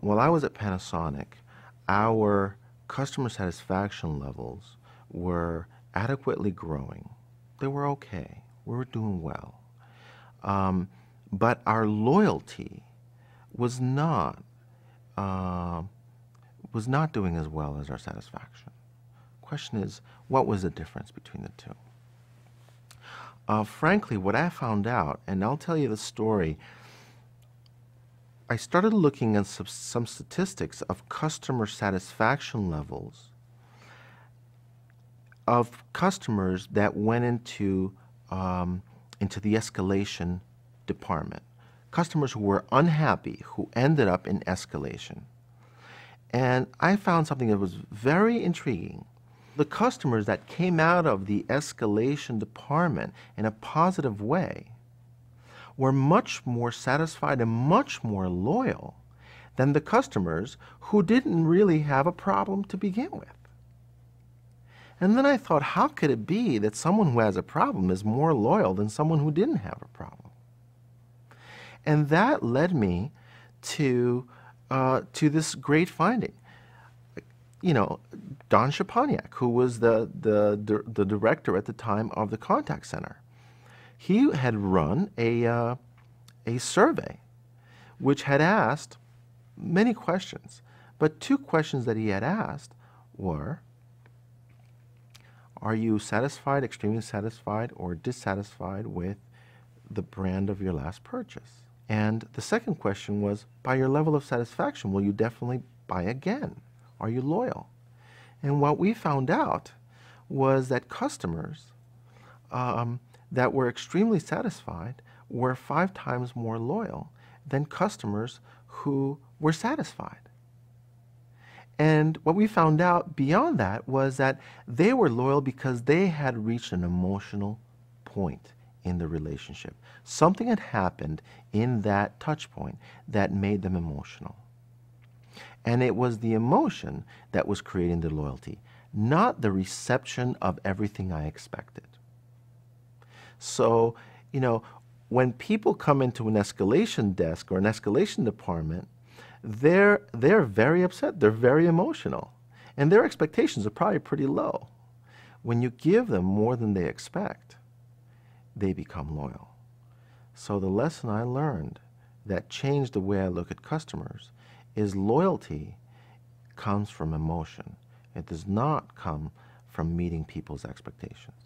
while I was at Panasonic, our customer satisfaction levels were adequately growing. They were okay. We were doing well. But our loyalty was not uh, was not doing as well as our satisfaction. Question is, what was the difference between the two? Frankly, what I found out, and I'll tell you the story, I started looking at some statistics of customer satisfaction levels of customers that went into the escalation department. Customers who were unhappy, who ended up in escalation. And I found something that was very intriguing. The customers that came out of the escalation department in a positive way were much more satisfied and much more loyal than the customers who didn't really have a problem to begin with. And then I thought, how could it be that someone who has a problem is more loyal than someone who didn't have a problem? And that led me to this great finding. You know, Don Shaponiak, who was the director at the time of the contact center, he had run a survey which had asked many questions, but two questions that he had asked were, are you satisfied, extremely satisfied, or dissatisfied with the brand of your last purchase? And the second question was, by your level of satisfaction, will you definitely buy again? Are you loyal? And what we found out was that customers that were extremely satisfied were 5 times more loyal than customers who were satisfied. And what we found out beyond that was that they were loyal because they had reached an emotional point in the relationship. Something had happened in that touch point that made them emotional. And it was the emotion that was creating the loyalty, not the reception of everything I expected. So, you know, when people come into an escalation desk or an escalation department, they're very upset, they're very emotional, and their expectations are probably pretty low. When you give them more than they expect, they become loyal. So the lesson I learned that changed the way I look at customers is loyalty comes from emotion. It does not come from meeting people's expectations.